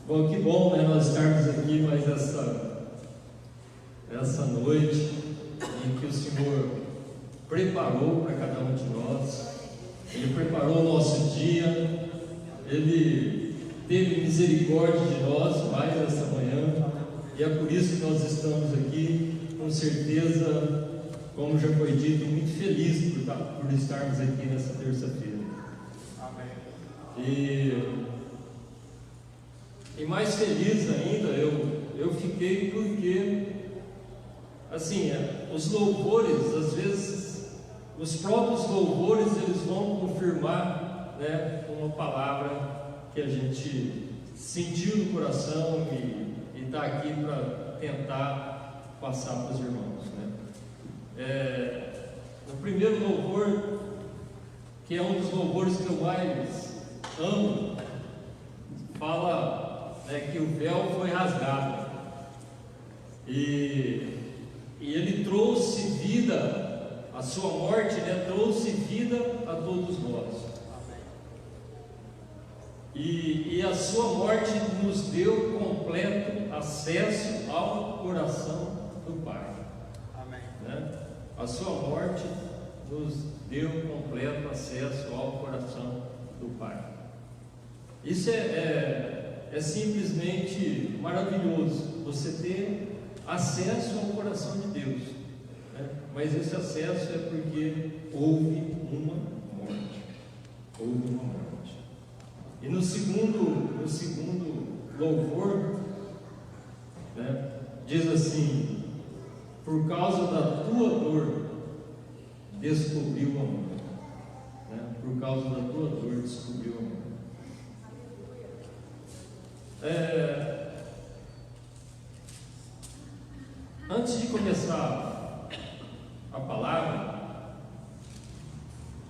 Bom, que bom, né, nós estarmos aqui mais essa noite em que o Senhor preparou para cada um de nós. Ele preparou o nosso dia, Ele teve misericórdia de nós mais essa manhã, e é por isso que nós estamos aqui, com certeza, como já foi dito, muito felizes por estarmos aqui nessa terça-feira. Amém. E mais feliz ainda eu fiquei porque, assim, os louvores, às vezes, os próprios louvores, eles vão confirmar, né, uma palavra que a gente sentiu no coração e está aqui para tentar passar para os irmãos, né? O primeiro louvor, que é um dos louvores que eu mais amo, fala que o véu foi rasgado e ele trouxe vida, a sua morte, né, trouxe vida a todos nós. E a sua morte nos deu completo acesso ao coração do Pai. Amém. Né? A sua morte nos deu completo acesso ao coração do Pai. Isso é simplesmente maravilhoso, você ter acesso ao coração de Deus, né? Mas esse acesso é porque houve uma morte. Houve uma morte. E no segundo louvor, né, diz assim: por causa da tua dor descobriu o amor, né? Por causa da tua dor descobriu o amor. Antes de começar a palavra,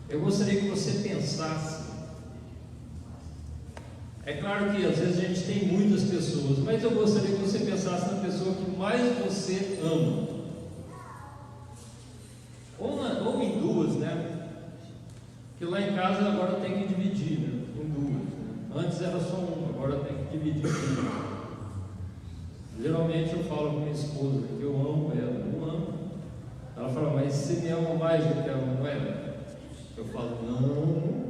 eu gostaria que você pensasse. É claro que às vezes a gente tem muitas pessoas, mas eu gostaria que você pensasse na pessoa que mais você ama, ou em duas, né? Que lá em casa agora tem que dividir, né? Em duas, né? Antes era só uma, agora tem que dividir em duas. Geralmente eu falo com minha esposa que eu amo ela, eu amo. Ela fala: mas você me ama mais do que eu amo ela? Eu falo: não.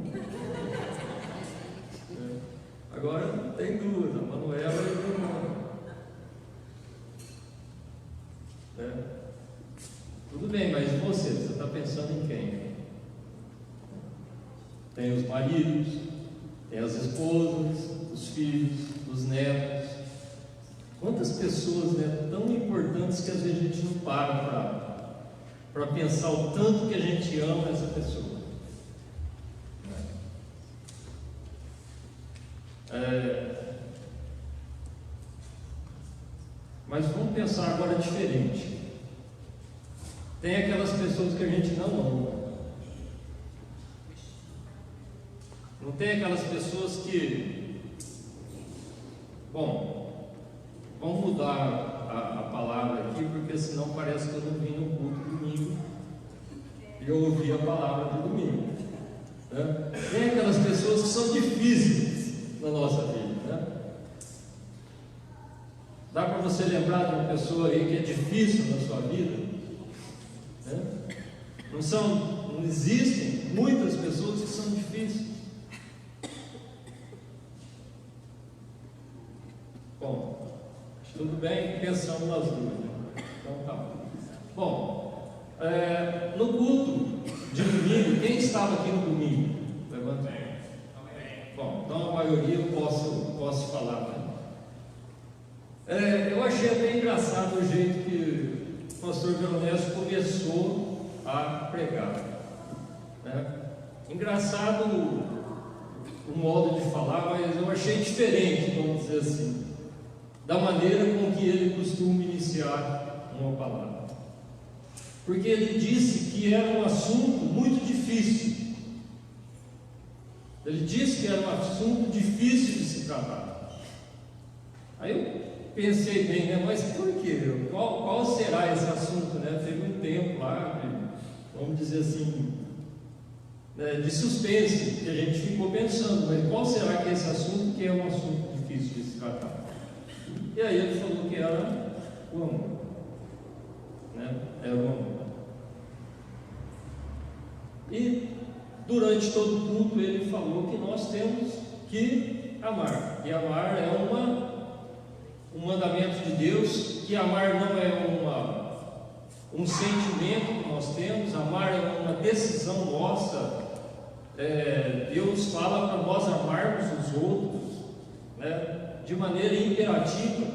Agora tem duas, a Manuela e o irmão. Tudo bem, mas você está pensando em quem? Tem os maridos, tem as esposas, os filhos, os netos. Quantas pessoas, né, tão importantes que às vezes a gente não para pensar o tanto que a gente ama essa pessoa. Mas vamos pensar agora diferente. Tem aquelas pessoas que a gente não ama. Não tem aquelas pessoas que, bom, vamos mudar a palavra aqui, porque senão parece que eu não vim no culto domingo e eu ouvi a palavra do domingo, né? Tem aquelas pessoas que são difíceis na nossa vida, né? Dá para você lembrar de uma pessoa aí que é difícil na sua vida, né? Não existem muitas pessoas que são difíceis. Bom, tudo bem, pensamos nas duas. Então tá. Bom, no culto de domingo, quem estava aqui no domingo? Levanta aí. Bom, então a maioria eu posso falar. Eu achei até engraçado o jeito que o pastor Veronésio começou a pregar, né? Engraçado o modo de falar, mas eu achei diferente, vamos dizer assim, da maneira com que ele costuma iniciar uma palavra, porque ele disse que era um assunto muito difícil. Ele disse que era um assunto difícil de se tratar. Aí eu pensei bem, né? Mas por quê? Qual será esse assunto, né? Teve um tempo lá, vamos dizer assim, né, de suspense, que a gente ficou pensando, mas qual será que é esse assunto que é um assunto difícil? de se tratar. E aí ele falou que era o amor, né? Era o amor. E durante todo o culto ele falou que nós temos que amar. E amar é um mandamento de Deus, que amar não é um sentimento que nós temos, amar é uma decisão nossa. Deus fala para nós amarmos os outros, né, de maneira imperativa,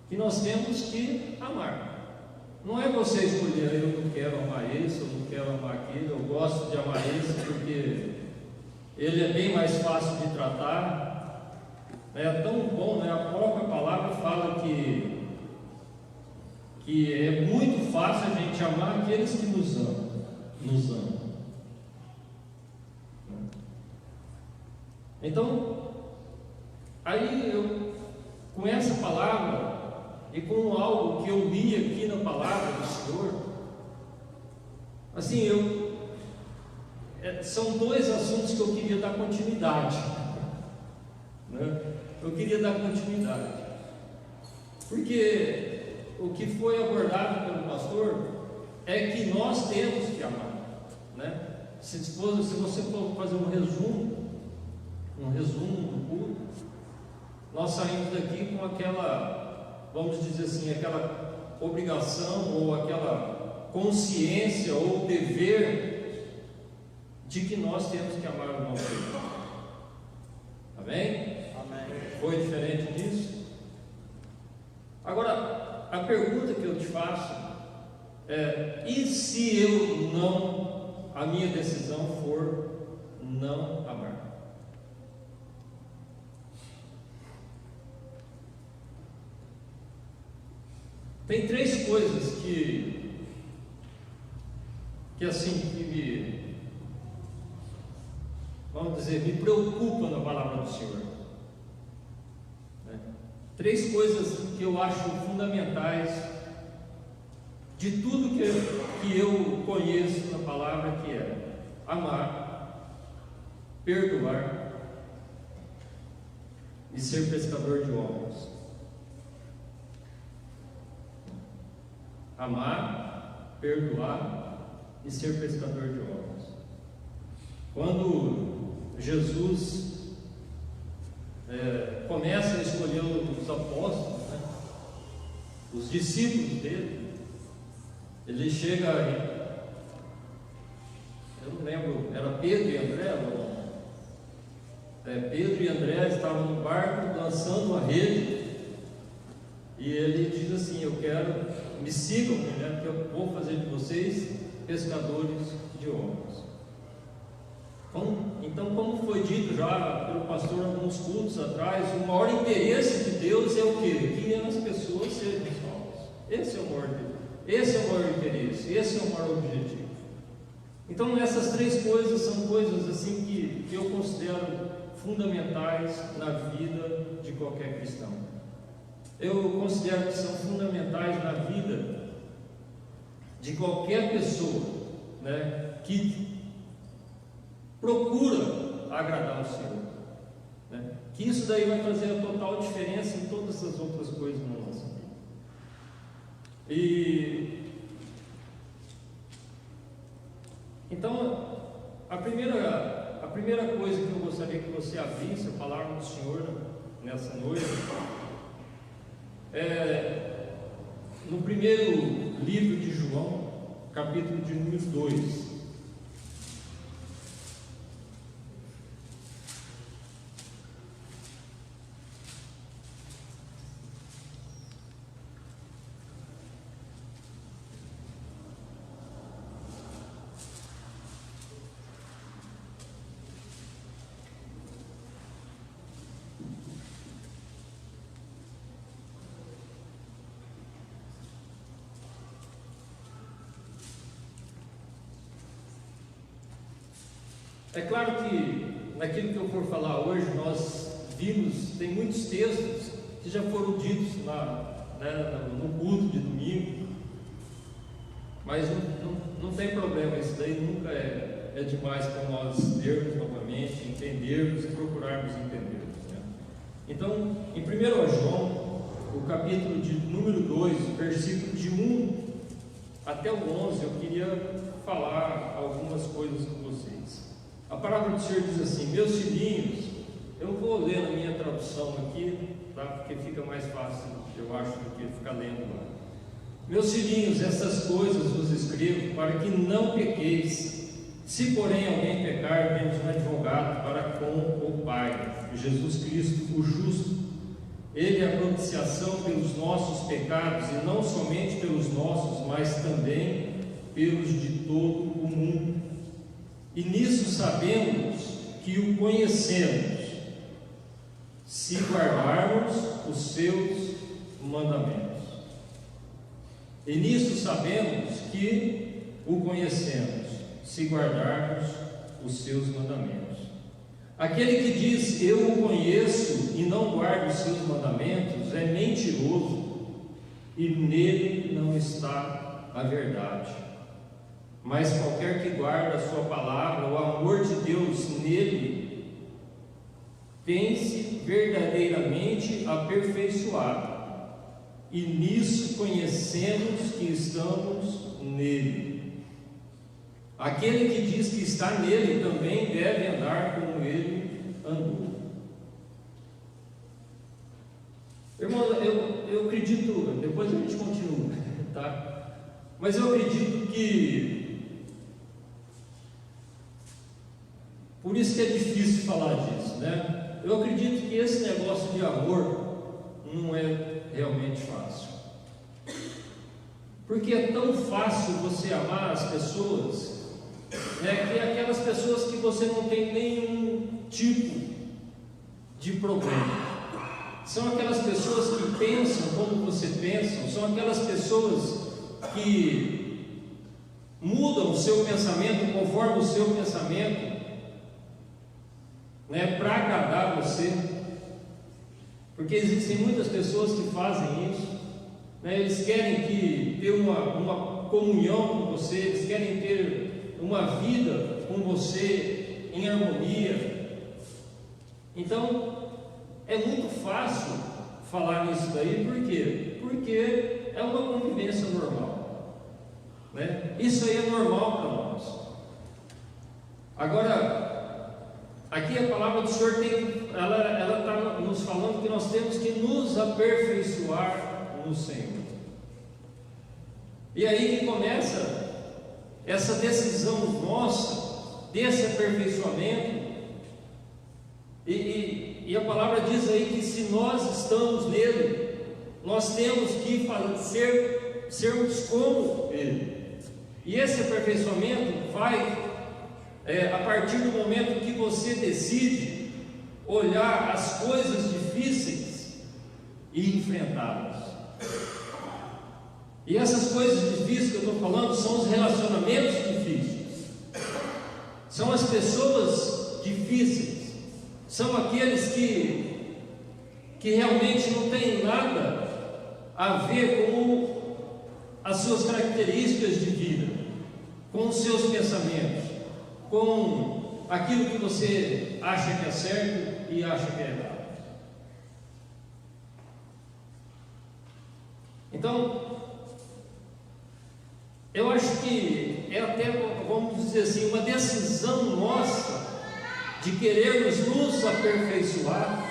que nós temos que amar. Não é você escolher, eu não quero amar esse, eu não quero amar aquele, eu gosto de amar esse porque ele é bem mais fácil de tratar. É tão bom, né? A própria palavra fala que é muito fácil a gente amar aqueles que nos amam. Então, aí eu, com essa palavra e com algo que eu li aqui na palavra do Senhor, assim, são dois assuntos que eu queria dar continuidade, né? Eu queria dar continuidade, porque o que foi abordado pelo pastor é que nós temos que amar, né? Se você for fazer um resumo do culto, nós saímos daqui com aquela, vamos dizer assim, aquela obrigação ou aquela consciência ou dever de que nós temos que amar o nosso irmão. Amém? Amém. Foi diferente disso? Agora, a pergunta que eu te faço é: e se a minha decisão for não amar? Tem três coisas que me preocupam na palavra do Senhor, né? Três coisas que eu acho fundamentais de tudo que eu conheço na palavra, que é amar, perdoar e ser pescador de homens. Amar, perdoar e ser pescador de homens. Quando Jesus começa a escolher os apóstolos, né, os discípulos dele, ele chega, eu não lembro, era Pedro e André, não? Pedro e André estavam no barco lançando a rede, e ele diz assim: me sigam, né, que eu vou fazer de vocês pescadores de homens. Então, como foi dito já pelo pastor alguns cultos atrás, o maior interesse de Deus é o quê? Que as pessoas sejam salvas. Esse é o maior interesse, esse é o maior interesse, esse é o maior objetivo. Então, essas três coisas são coisas assim que eu considero fundamentais na vida de qualquer cristão. Eu considero que são fundamentais na vida de qualquer pessoa, né, que procura agradar o Senhor, né? Que isso daí vai fazer a total diferença em todas as outras coisas na nossa vida. E então, a primeira coisa que eu gostaria que você abrisse a palavra do Senhor nessa noite no primeiro livro de João, capítulo de número 2. É claro que naquilo que eu for falar hoje, nós vimos, tem muitos textos que já foram ditos no culto de domingo, mas não tem problema, isso daí nunca é demais para nós lermos novamente, entendermos e procurarmos entendermos, né? Então, em 1 João, o capítulo de número 2, versículo de 1 até o 11, eu queria falar algumas coisas com vocês. A palavra do Senhor diz assim: meus filhinhos, eu vou ler na minha tradução aqui, tá? Porque fica mais fácil, eu acho, do que ficar lendo lá. Meus filhinhos, essas coisas vos escrevo para que não pequeis. Se porém alguém pecar, temos um advogado para com o Pai, Jesus Cristo, o justo. Ele é a propiciação pelos nossos pecados, e não somente pelos nossos, mas também pelos de todo o mundo. E nisso sabemos que o conhecemos, se guardarmos os seus mandamentos. E nisso sabemos que o conhecemos, se guardarmos os seus mandamentos. Aquele que diz eu o conheço e não guarda os seus mandamentos é mentiroso, e nele não está a verdade. Mas qualquer que guarda a sua palavra, o amor de Deus nele tem-se verdadeiramente aperfeiçoado, e nisso conhecemos que estamos nele. Aquele que diz que está nele também deve andar como ele andou. Irmão, eu acredito, depois a gente continua, tá? Mas eu acredito que, por isso que é difícil falar disso, né? Eu acredito que esse negócio de amor não é realmente fácil. Porque é tão fácil você amar as pessoas, né, que aquelas pessoas que você não tem nenhum tipo de problema. São aquelas pessoas que pensam como você pensa, são aquelas pessoas que mudam o seu pensamento conforme o seu pensamento, né, para agradar você. Porque existem muitas pessoas que fazem isso, né, eles querem ter uma comunhão com você, eles querem ter uma vida com você em harmonia. Então é muito fácil falar nisso daí. Por quê? Porque é uma convivência normal, né? Isso aí é normal para nós. Agora, aqui a palavra do Senhor ela está nos falando que nós temos que nos aperfeiçoar no Senhor. E aí que começa essa decisão nossa, desse aperfeiçoamento. E a palavra diz aí que se nós estamos nele, nós temos que sermos como ele. E esse aperfeiçoamento vai a partir do momento que você decide olhar as coisas difíceis e enfrentá-las. E essas coisas difíceis que eu estou falando são os relacionamentos difíceis, são as pessoas difíceis, são aqueles que realmente não têm nada a ver com as suas características de vida, com os seus pensamentos, com aquilo que você acha que é certo e acha que é errado. Então, eu acho que é até, vamos dizer assim, uma decisão nossa de querermos nos aperfeiçoar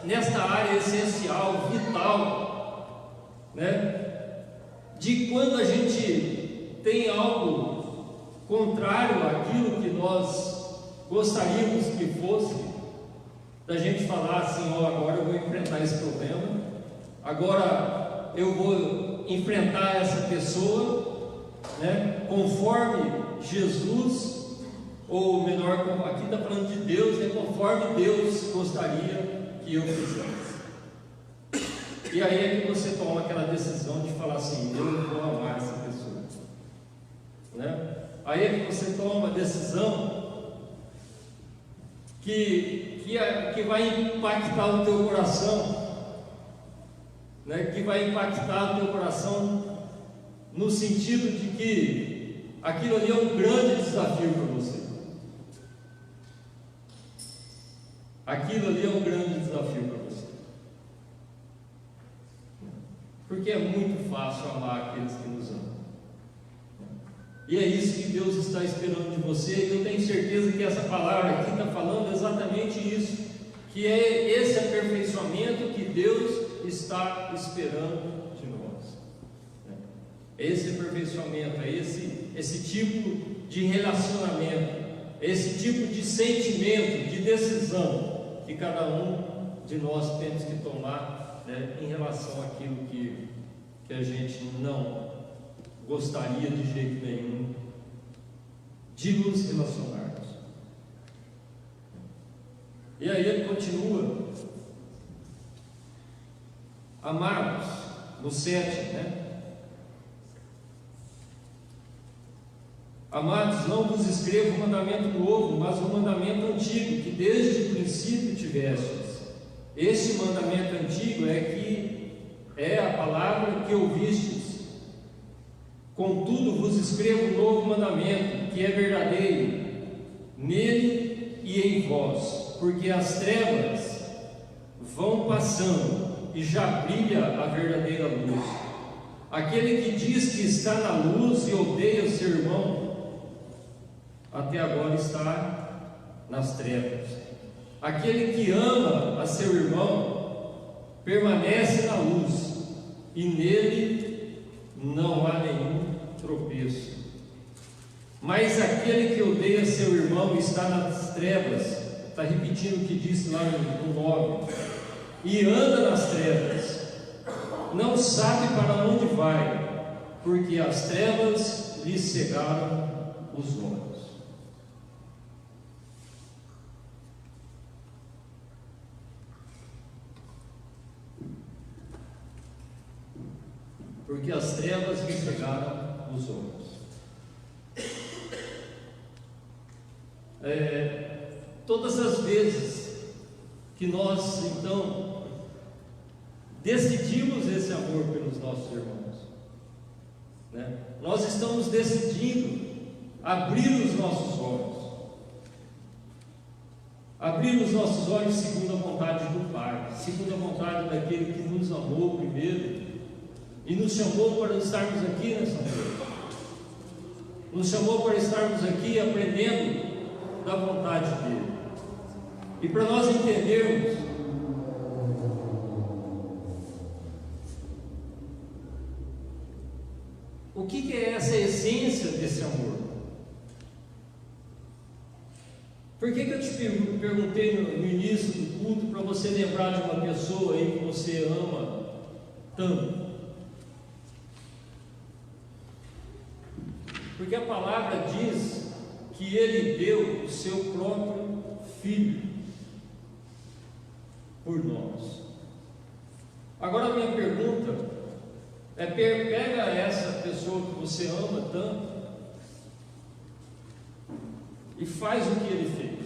nesta área essencial, vital, né? De quando a gente tem algo contrário àquilo que nós gostaríamos que fosse, da gente falar assim: ó, agora eu vou enfrentar esse problema, agora eu vou enfrentar essa pessoa, né, conforme Jesus, ou melhor, aqui está falando de Deus, né, conforme Deus gostaria que eu fizesse. E aí é que você toma aquela decisão de falar assim: eu vou amar essa pessoa, né? Aí é que você toma a decisão que vai impactar o teu coração, né? Que vai impactar o teu coração no sentido de que aquilo ali é um grande desafio para você. aquilo ali é um grande desafio para você. Porque é muito fácil amar aqueles que nos amam. E é isso que Deus está esperando de você. E eu tenho certeza que essa palavra aqui está falando exatamente isso, que é esse aperfeiçoamento que Deus está esperando de nós. Esse aperfeiçoamento, é esse tipo de relacionamento, esse tipo de sentimento, de decisão que cada um de nós temos que tomar, né, em relação àquilo que a gente não gostaria de jeito nenhum de nos relacionarmos. E aí ele continua: amados, no 7, né? Amados, não vos escrevo um mandamento novo, mas um mandamento antigo, que desde o princípio tivestes. Este mandamento antigo é a palavra que ouvistes. Contudo vos escrevo um novo mandamento, que é verdadeiro, nele e em vós, porque as trevas vão passando e já brilha a verdadeira luz. Aquele que diz que está na luz e odeia o seu irmão, até agora está nas trevas. Aquele que ama a seu irmão permanece na luz, e nele não há nenhum tropeço. Mas aquele que odeia seu irmão está nas trevas, está repetindo o que disse lá no 9, e anda nas trevas, não sabe para onde vai, porque as trevas lhe cegaram os olhos. Porque as trevas lhe cegaram os olhos. Todas as vezes que nós então decidimos esse amor pelos nossos irmãos, né, nós estamos decidindo abrir os nossos olhos segundo a vontade do Pai, segundo a vontade daquele que nos amou primeiro e nos chamou para estarmos aqui nessa noite, nos chamou para estarmos aqui aprendendo da vontade dele. E para nós entendermos o que é essa essência desse amor. Por que eu te perguntei no início do culto para você lembrar de uma pessoa aí que você ama tanto? Porque a palavra diz que Ele deu o seu próprio Filho por nós. Agora a minha pergunta é: pega essa pessoa que você ama tanto e faz o que Ele fez.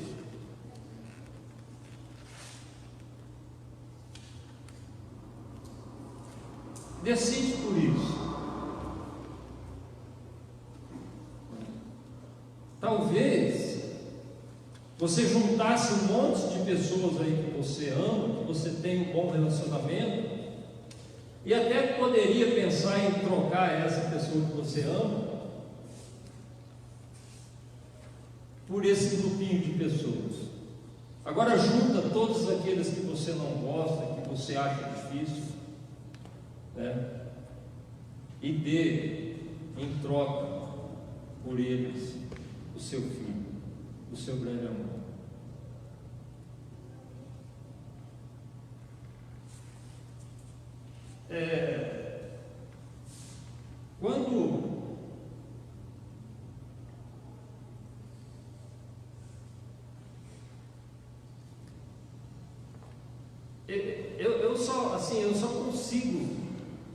Decide por isso. Talvez você juntasse um monte de pessoas aí que você ama, que você tem um bom relacionamento, e até poderia pensar em trocar essa pessoa que você ama por esse grupinho de pessoas. Agora junta todos aqueles que você não gosta, que você acha difícil, né? E dê em troca por eles o seu filho, o seu grande amor. Quando eu só consigo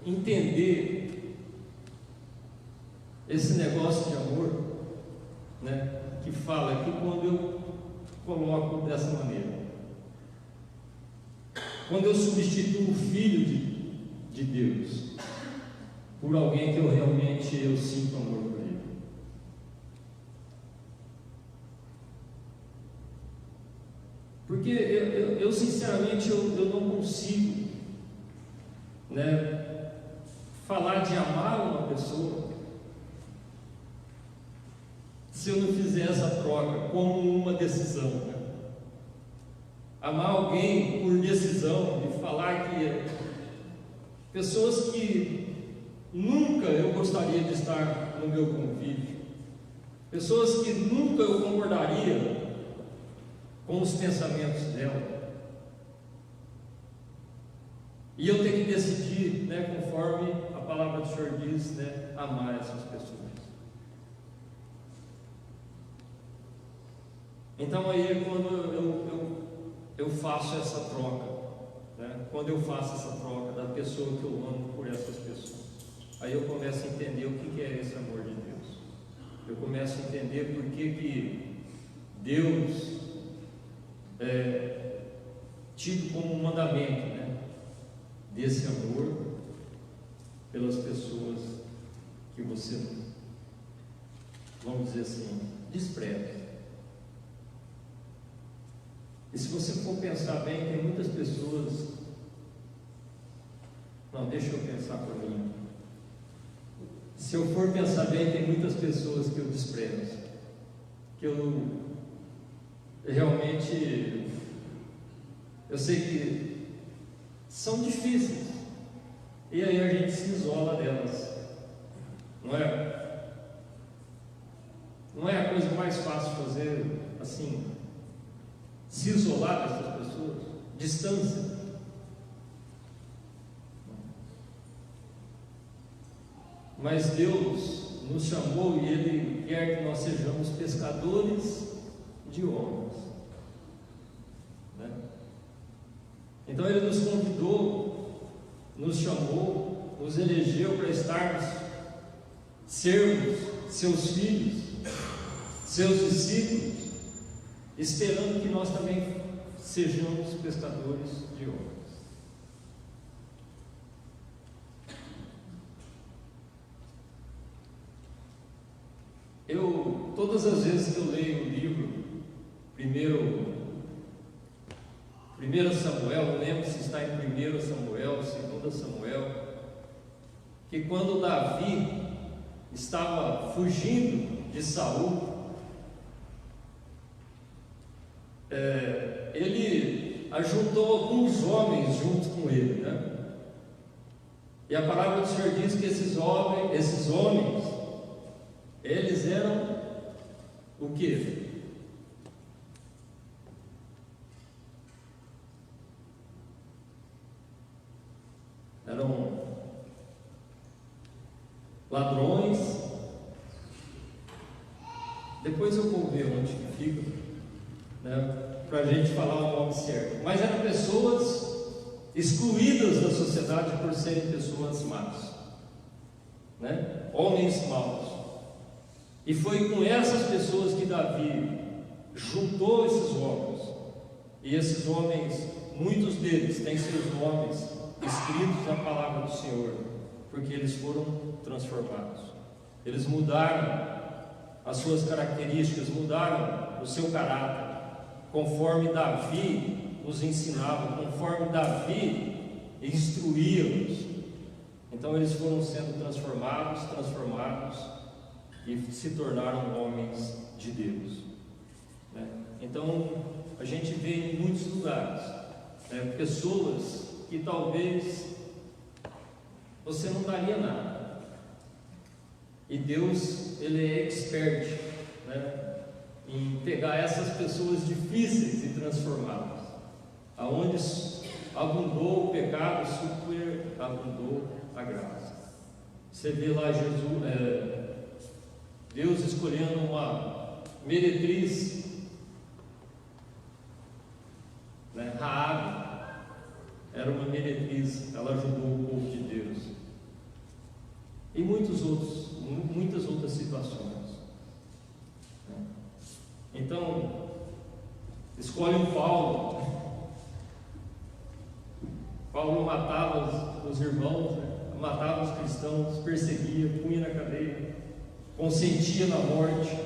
entender esse negócio de amor, né, que fala que quando eu coloco dessa maneira, quando eu substituo o Filho de Deus por alguém que eu realmente sinto amor por ele. Porque eu sinceramente, eu não consigo, né, falar de amar uma pessoa se eu não fizer essa troca como uma decisão, né? Amar alguém por decisão, de falar que pessoas que nunca eu gostaria de estar no meu convívio, pessoas que nunca eu concordaria com os pensamentos dela, e eu tenho que decidir, né, conforme a palavra do Senhor diz, né, amar essas pessoas. Então aí é quando eu faço essa troca, né? Quando eu faço essa troca da pessoa que eu amo por essas pessoas, aí eu começo a entender o que é esse amor de Deus. Eu começo a entender por que Deus tido como um mandamento, né, desse amor pelas pessoas que você, vamos dizer assim, despreza. E se você for pensar bem, tem muitas pessoas. Não, deixa eu pensar por mim. Se eu for pensar bem, tem muitas pessoas que eu desprezo, que eu realmente, eu sei que são difíceis, e aí a gente se isola delas, não é? Não é a coisa mais fácil fazer assim, se isolar dessas pessoas, distância. Mas Deus nos chamou e Ele quer que nós sejamos pescadores de homens, né? Então Ele nos convidou, nos chamou, nos elegeu para estarmos, sermos seus filhos, seus discípulos, esperando que nós também sejamos pescadores de homens. Todas as vezes que eu leio o livro, primeiro Samuel, não lembro se está em 1 Samuel, 2 Samuel, que quando Davi estava fugindo de Saul, ele ajuntou alguns homens junto com ele, né? E a palavra do Senhor diz que esses homens, eles eram o quê? Eram ladrões. Depois eu vou ver onde que fica, né, para a gente falar o nome certo. Mas eram pessoas excluídas da sociedade por serem pessoas más, né? Homens maus. E foi com essas pessoas que Davi juntou esses homens. E esses homens, muitos deles têm seus nomes escritos na palavra do Senhor, porque eles foram transformados. Eles mudaram as suas características, mudaram o seu caráter, conforme Davi os ensinava, conforme Davi instruía-os. Então eles foram sendo transformados e se tornaram homens de Deus, né? Então a gente vê em muitos lugares, né, pessoas que talvez você não daria nada, e Deus, Ele é expert, né, em pegar essas pessoas difíceis e transformá-las. Aonde abundou o pecado, superabundou a graça. Você vê lá Jesus, Deus escolhendo uma meretriz, né? Raabe era uma meretriz, ela ajudou o povo de Deus. E muitas outras situações, né? Então, escolhe um Paulo. Paulo matava os irmãos, né? Matava os cristãos, perseguia, punha na cadeia, consentia na morte,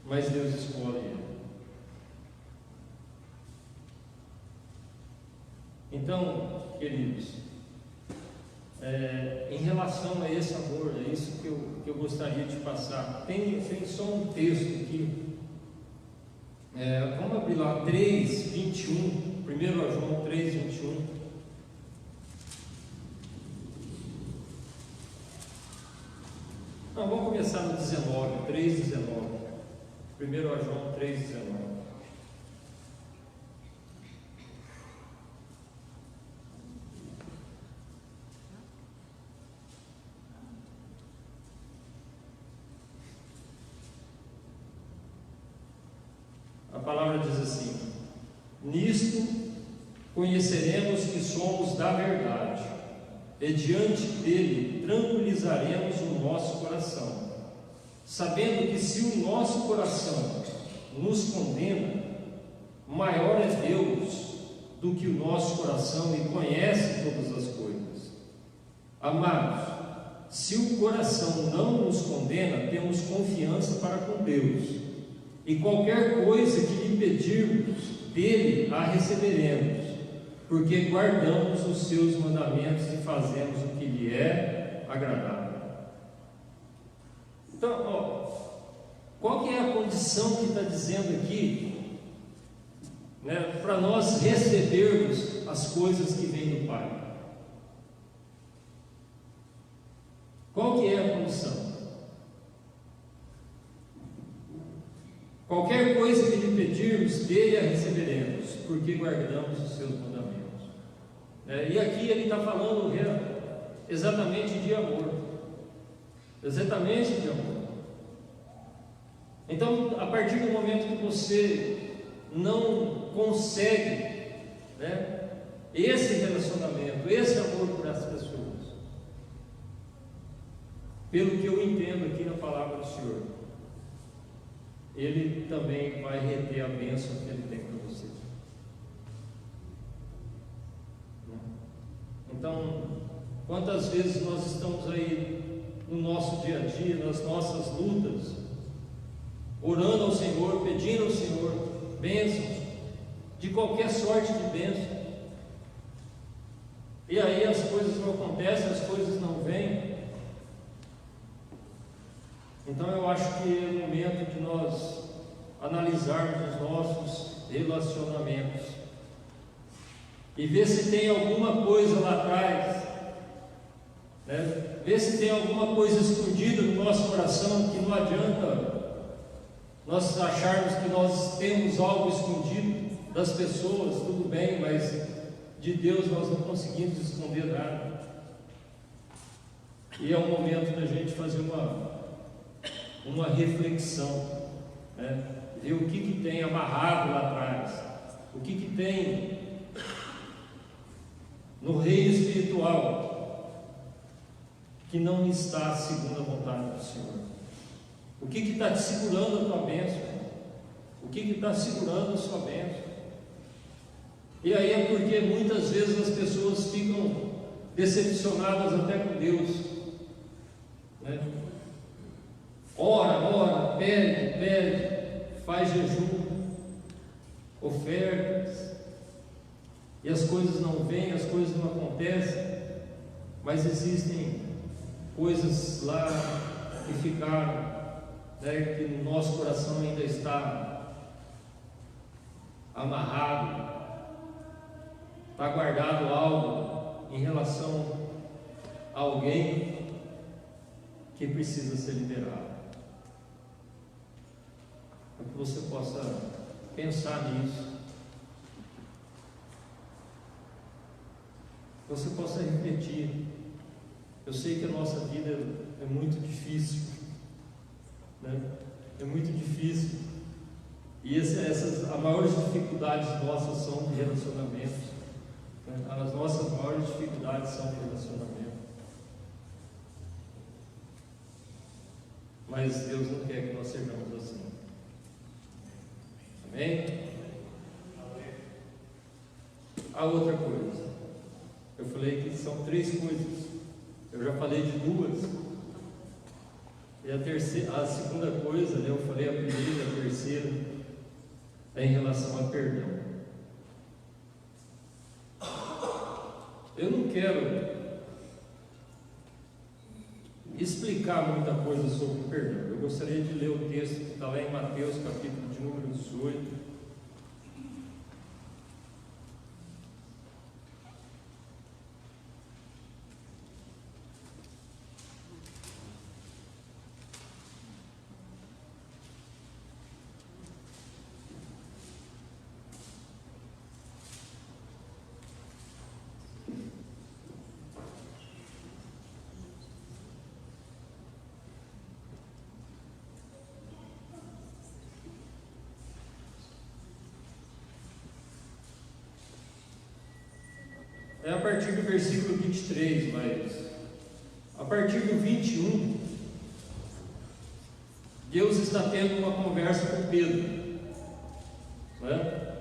mas Deus escolhe ele. Então, queridos, em relação a esse amor, é isso que eu gostaria de passar. Tem só um texto aqui. Vamos abrir lá, 3:21, 1 João 3:21. Não, vamos começar no 19, 3:19. 1 João 3:19. A palavra diz assim: nisto conheceremos que somos da verdade, e diante dele tranquilizaremos o nosso coração, sabendo que se o nosso coração nos condena, maior é Deus do que o nosso coração e conhece todas as coisas. Amados, se o coração não nos condena, temos confiança para com Deus, e qualquer coisa que lhe pedirmos, dele a receberemos, porque guardamos os seus mandamentos e fazemos o que lhe é agradável. Então, qual que é a condição que está dizendo aqui, né, para nós recebermos as coisas que vêm do Pai? Qual que é a condição? Qualquer coisa que lhe pedirmos, dele a receberemos, porque guardamos os seus mandamentos. E aqui ele está falando exatamente de amor. Exatamente de amor. Então, a partir do momento que você não consegue, né, esse relacionamento, esse amor por essas pessoas, pelo que eu entendo aqui na palavra do Senhor, ele também vai reter a bênção que ele tem para você. Então, quantas vezes nós estamos aí no nosso dia a dia, nas nossas lutas, orando ao Senhor, pedindo ao Senhor bênçãos, de qualquer sorte de bênção, e aí as coisas não acontecem, as coisas não vêm. Então eu acho que é o momento de nós analisarmos os nossos relacionamentos e ver se tem alguma coisa lá atrás, né? Ver se tem alguma coisa escondida no nosso coração, que não adianta nós acharmos que nós temos algo escondido das pessoas, tudo bem, mas de Deus nós não conseguimos esconder nada. E é o momento da gente fazer uma reflexão, né? Ver o que tem amarrado lá atrás, o que tem no reino espiritual que não está segundo a vontade do Senhor. O que está te segurando a tua bênção? O que está segurando a sua bênção? E aí é porque muitas vezes as pessoas ficam decepcionadas até com Deus, né? Ora, pede, faz jejum, ofertas, e as coisas não vêm, as coisas não acontecem, mas existem coisas lá que ficaram, né, que no nosso coração ainda está amarrado, está guardado algo em relação a alguém que precisa ser liberado. Para que você possa pensar nisso, que você possa refletir. Eu sei que a nossa vida é muito difícil, né? É muito difícil, e as maiores dificuldades nossas são de relacionamentos, né? As nossas maiores dificuldades são de relacionamento. Mas Deus não quer que nós sejamos assim. Amém? A outra coisa, eu falei que são 3 coisas, eu já falei de 2, e a segunda coisa, né, eu falei a primeira, a terceira, é em relação a perdão. Eu não quero explicar muita coisa sobre o perdão. Eu gostaria de ler o texto que está lá em Mateus, capítulo de número 18. É a partir do versículo 23, mas a partir do 21, Deus está tendo uma conversa com Pedro, né?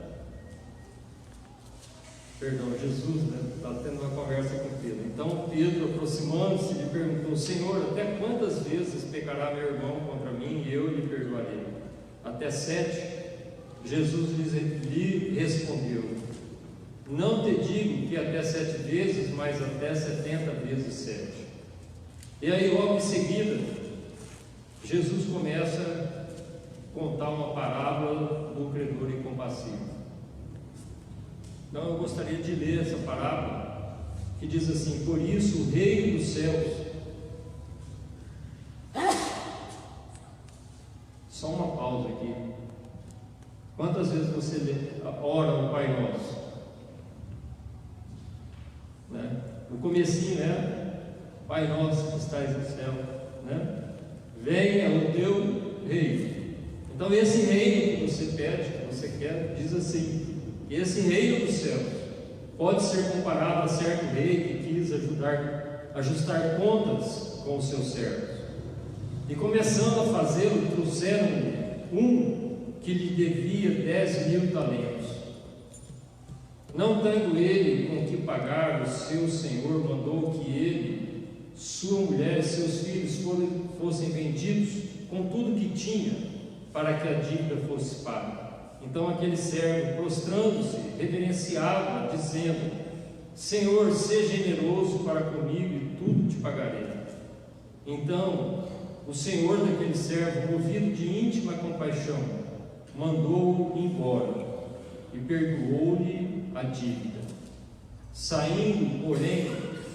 Perdão, Jesus, né? Está tendo uma conversa com Pedro. Então Pedro, aproximando-se, lhe perguntou: Senhor, até quantas vezes pecará meu irmão contra mim e eu lhe perdoarei? Até 7? Jesus lhe respondeu: não te digo que até 7 vezes, mas até 70 vezes 7. E aí logo em seguida, Jesus começa a contar uma parábola do credor incompassível. Então eu gostaria de ler essa parábola, que diz assim: por isso o reino dos céus... Só uma pausa aqui. Quantas vezes você ora o Pai Nosso? Né? No comecinho, né? Pai Nosso que estais no céu, né? Venha o teu reino. Então esse reino que você pede, que você quer, diz assim: esse reino dos céus pode ser comparado a certo rei que quis ajustar contas com os seus servos, e começando a fazê-lo, trouxeram-lhe um que lhe devia 10.000 talentos. Não tendo ele com que pagar, o seu senhor mandou que ele, sua mulher e seus filhos fossem vendidos com tudo que tinha, para que a dívida fosse paga. Então aquele servo, prostrando-se, reverenciava, dizendo: Senhor, seja generoso para comigo e tudo te pagarei. Então o senhor daquele servo, movido de íntima compaixão, mandou-o embora e perdoou-lhe a dívida. Saindo, porém,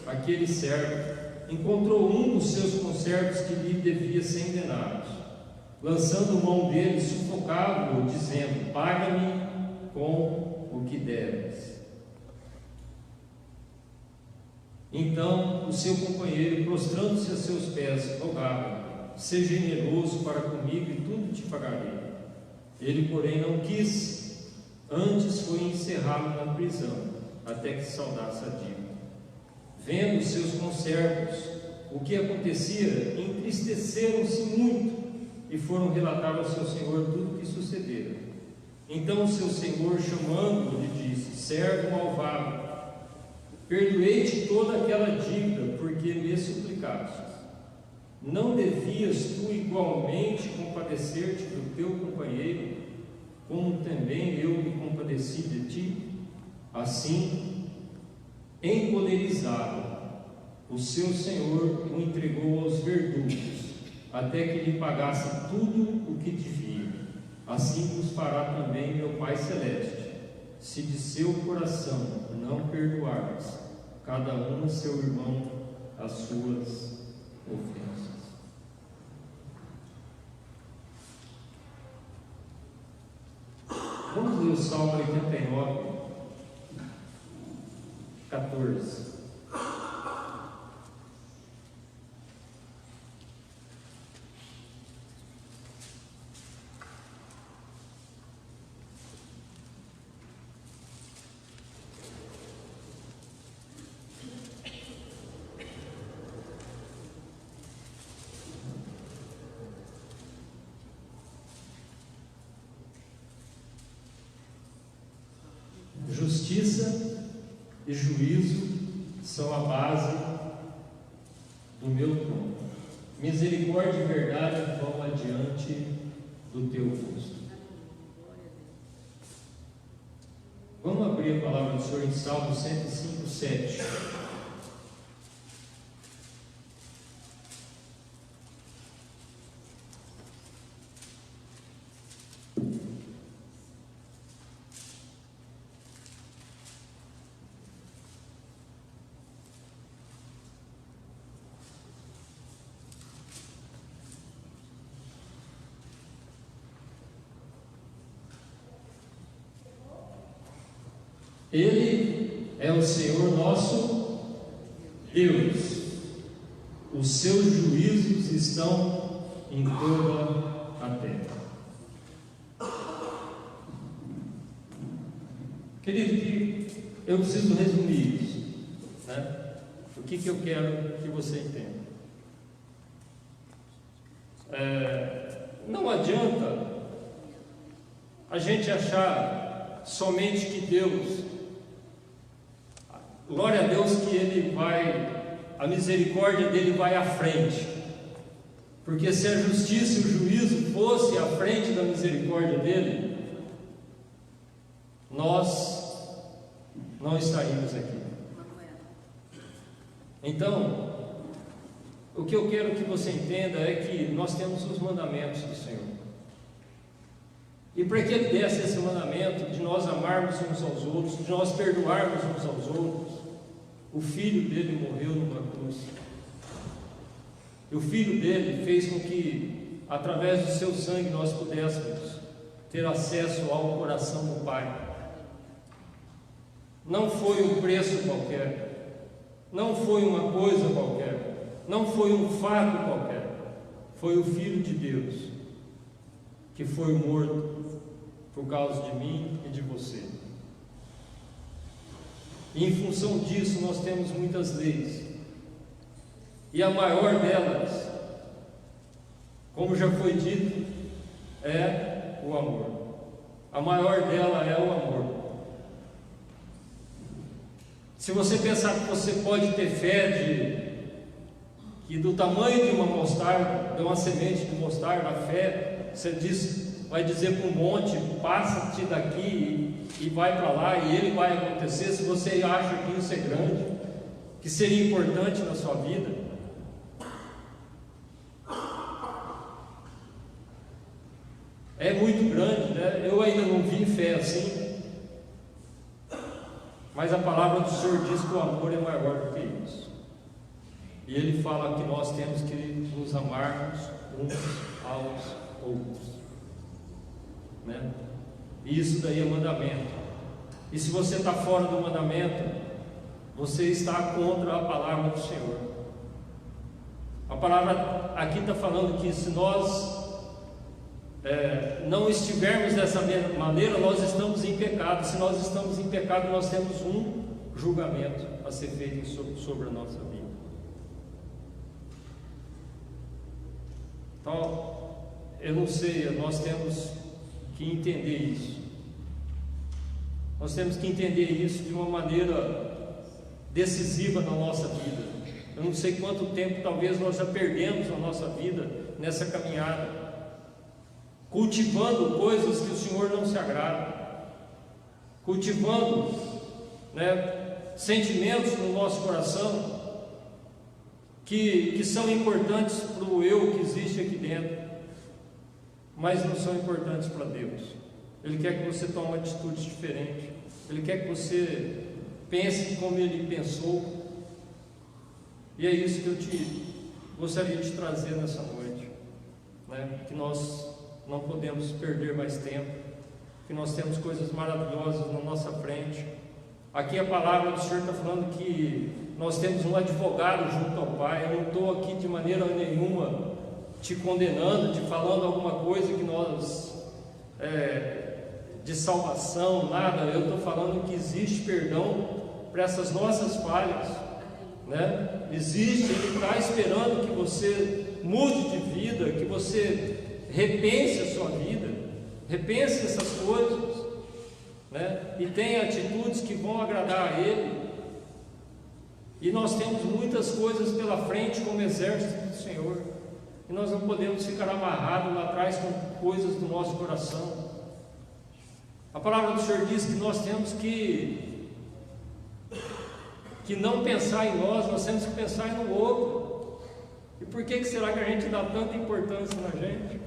aquele servo encontrou um dos seus conservos que lhe devia 100 denários. Lançando mão dele, sufocava-o, dizendo: paga-me com o que deves. Então o seu companheiro, prostrando-se a seus pés, rogava: seja generoso para comigo e tudo te pagarei. Ele, porém, não quis, antes foi encerrado na prisão, até que saudasse a dívida. Vendo os seus conservos o que acontecia, entristeceram-se muito e foram relatar ao seu senhor tudo o que sucedera. Então o seu senhor, chamando-o, lhe disse: servo malvado, perdoei-te toda aquela dívida, porque me suplicaste. Não devias tu igualmente compadecer-te do teu companheiro, como também eu me compadeci de ti? Assim, encolerizado, o seu senhor o entregou aos verdugos, até que lhe pagasse tudo o que devia. Assim vos fará também meu Pai Celeste, se de seu coração não perdoardes cada um a seu irmão as suas ofensas. Vamos ler o Salmo 89, 14. Justiça e juízo são a base do meu trono. Misericórdia e verdade vão adiante do teu rosto. Vamos abrir a palavra do Senhor em Salmo 105, 7. Ele é o Senhor nosso Deus, os seus juízos estão em toda a terra. Querido, eu preciso resumir isso, né? O que eu quero que você entenda? Não adianta a gente achar somente que Deus, glória a Deus, que Ele vai, a misericórdia dele vai à frente, porque se a justiça e o juízo fosse à frente da misericórdia dele, nós não estaríamos aqui. Então, o que eu quero que você entenda é que nós temos os mandamentos do Senhor, e para que Ele desse esse mandamento de nós amarmos uns aos outros, de nós perdoarmos uns aos outros, o Filho dele morreu numa cruz. E o Filho dele fez com que, através do seu sangue, nós pudéssemos ter acesso ao coração do Pai. Não foi um preço qualquer, não foi uma coisa qualquer, não foi um fato qualquer, foi o Filho de Deus que foi morto por causa de mim e de você. E em função disso nós temos muitas leis, e a maior delas, como já foi dito, é o amor. A maior dela é o amor. Se você pensar que você pode ter fé que do tamanho de uma mostarda, de uma semente de mostarda, a fé, você vai dizer para um monte, passa-te daqui e vai para lá, e ele vai acontecer. Se você acha que isso é grande, que seria importante na sua vida, é muito grande, né? Eu ainda não vi fé assim, mas a palavra do Senhor diz que o amor é maior do que isso, e Ele fala que nós temos que nos amarmos uns aos outros, né? E isso daí é mandamento. E se você está fora do mandamento, você está contra a palavra do Senhor. A palavra aqui está falando que se nós não estivermos dessa maneira, nós estamos em pecado. Se nós estamos em pecado, nós temos um julgamento a ser feito sobre a nossa vida. Então, eu não sei, nós temos que entender isso. Nós temos que entender isso de uma maneira decisiva na nossa vida. Eu não sei quanto tempo talvez nós já perdemos na nossa vida nessa caminhada, cultivando coisas que o Senhor não se agrada, cultivando, sentimentos no nosso coração que são importantes para o eu que existe aqui dentro, mas não são importantes para Deus. Ele quer que você tome uma atitude diferente. Ele quer que você pense como Ele pensou. E é isso que eu te gostaria de trazer nessa noite, que nós não podemos perder mais tempo, que nós temos coisas maravilhosas na nossa frente. Aqui a palavra do Senhor está falando que nós temos um advogado junto ao Pai. Eu não estou aqui de maneira nenhuma te condenando, te falando alguma coisa que nós de salvação, nada. Eu estou falando que existe perdão para essas nossas falhas, existe. Ele está esperando que você mude de vida, que você repense a sua vida, repense essas coisas, e tenha atitudes que vão agradar a Ele. E nós temos muitas coisas pela frente como exército do Senhor, e nós não podemos ficar amarrados lá atrás com coisas do nosso coração. A palavra do Senhor diz que nós temos que não pensar em nós temos que pensar no outro. E por que será que a gente dá tanta importância na gente?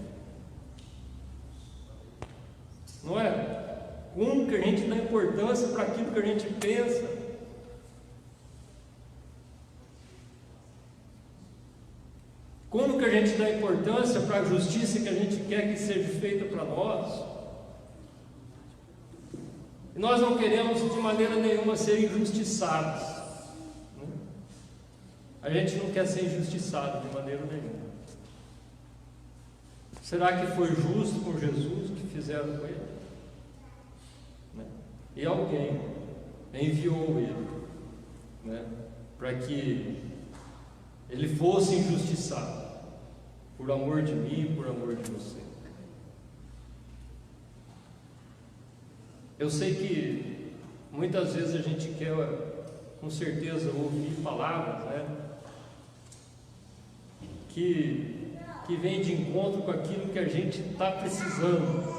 Não é? Como que a gente dá importância para aquilo que a gente pensa? Como que a gente dá importância para a justiça que a gente quer que seja feita para nós? E nós não queremos de maneira nenhuma ser injustiçados. A gente não quer ser injustiçado de maneira nenhuma. Será que foi justo com Jesus o que fizeram com ele? E alguém enviou ele, para que ele fosse injustiçado, por amor de mim, por amor de você. Eu sei que muitas vezes a gente quer, com certeza, ouvir palavras, que vem de encontro com aquilo que a gente está precisando,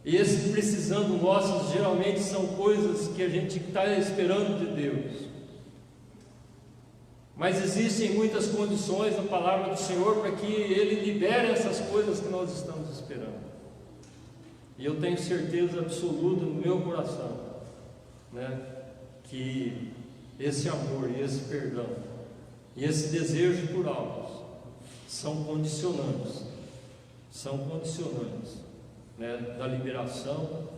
E esse precisando nosso geralmente são coisas que a gente está esperando de Deus. Mas existem muitas condições na palavra do Senhor para que Ele libere essas coisas que nós estamos esperando. E eu tenho certeza absoluta no meu coração, que esse amor e esse perdão e esse desejo por algo são condicionantes, da liberação,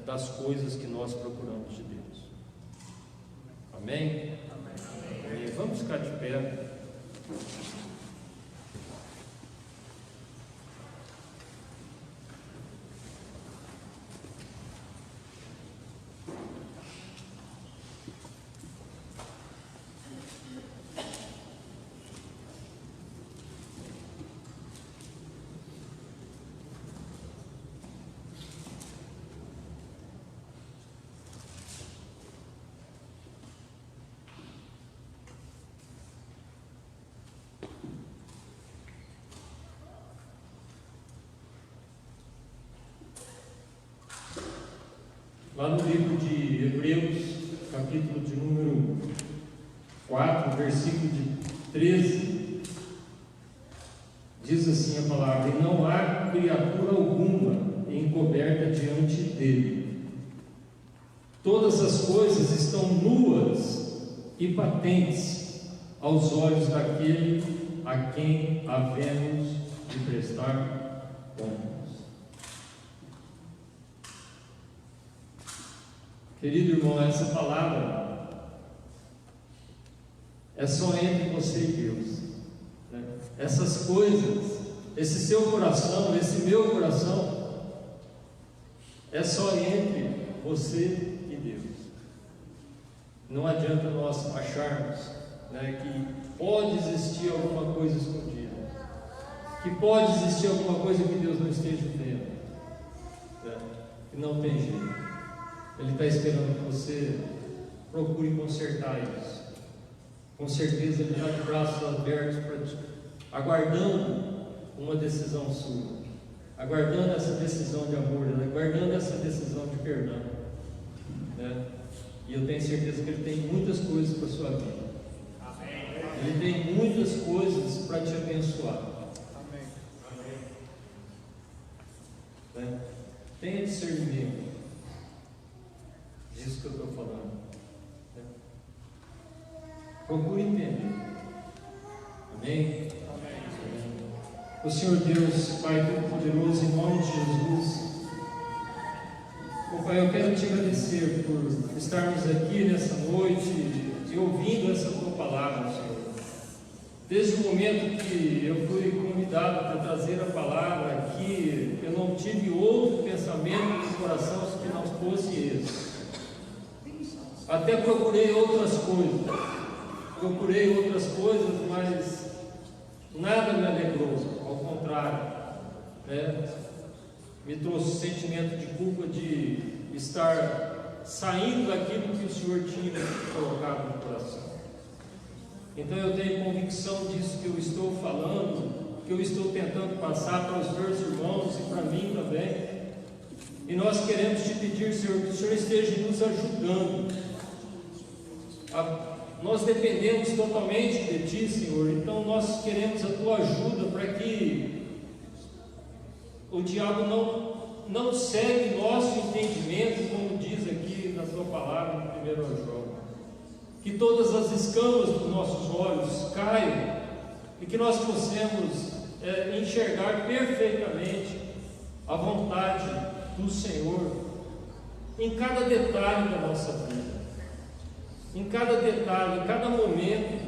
das coisas que nós procuramos de Deus. Amém? Amém. Vamos ficar de pé. Lá no livro de Hebreus, capítulo de número 4, versículo de 13, diz assim a palavra: e não há criatura alguma encoberta diante dele. Todas as coisas estão nuas e patentes aos olhos daquele a quem havemos de prestar contas. Querido irmão, essa palavra é só entre você e Deus, Essas coisas, esse seu coração, esse meu coração, é só entre você e Deus. Não adianta nós acharmos, que pode existir alguma coisa escondida, que pode existir alguma coisa que Deus não esteja vendo, que não tem jeito. Ele está esperando que você procure consertar isso. Com certeza Ele está de braços abertos para ti, aguardando uma decisão sua, aguardando essa decisão de amor, aguardando essa decisão de perdão, E eu tenho certeza que Ele tem muitas coisas para a sua vida. Amém. Ele tem muitas coisas para te abençoar. Amém. Tenha discernimento disso que eu estou falando. Procure entender. Amém? Amém? O Senhor Deus, Pai Todo-Poderoso, em nome de Jesus, Pai, eu quero te agradecer por estarmos aqui nessa noite e ouvindo essa Tua palavra, Senhor. Desde o momento que eu fui convidado para trazer a palavra aqui, eu não tive outro pensamento no coração que não fosse esse. Até procurei outras coisas, mas nada me alegrou, ao contrário, me trouxe o sentimento de culpa de estar saindo daquilo que o Senhor tinha colocado no coração. Então eu tenho convicção disso que eu estou falando, que eu estou tentando passar para os meus irmãos e para mim também, E nós queremos te pedir, Senhor, que o Senhor esteja nos ajudando. Nós dependemos totalmente de Ti, Senhor, então nós queremos a Tua ajuda para que o diabo não segue nosso entendimento, como diz aqui na Tua palavra, em 1 João. Que todas as escamas dos nossos olhos caiam e que nós possamos enxergar perfeitamente a vontade do Senhor em cada detalhe da nossa vida, em cada detalhe, em cada momento,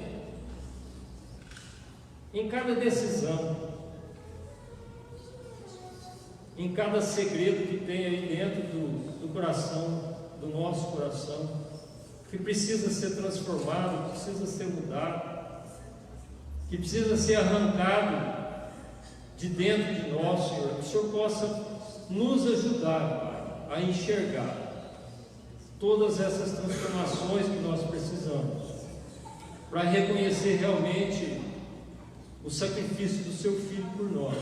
em cada decisão, em cada segredo que tem aí dentro do coração, do nosso coração, que precisa ser transformado, que precisa ser mudado, que precisa ser arrancado de dentro de nós, Senhor. Que o Senhor possa nos ajudar, Pai, a enxergar todas essas transformações que nós precisamos, para reconhecer realmente o sacrifício do Seu Filho por nós,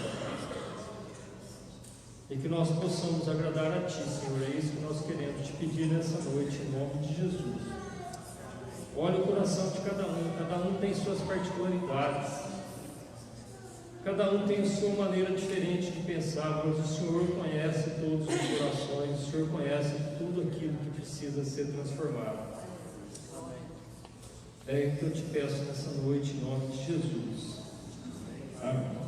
e que nós possamos agradar a Ti, Senhor. É isso que nós queremos te pedir nessa noite, em nome de Jesus. Olha o coração de cada um tem suas particularidades, cada um tem a sua maneira diferente de pensar, mas o Senhor conhece todos os corações, o Senhor conhece tudo aquilo que precisa ser transformado. É o que eu te peço nessa noite, em nome de Jesus. Amém.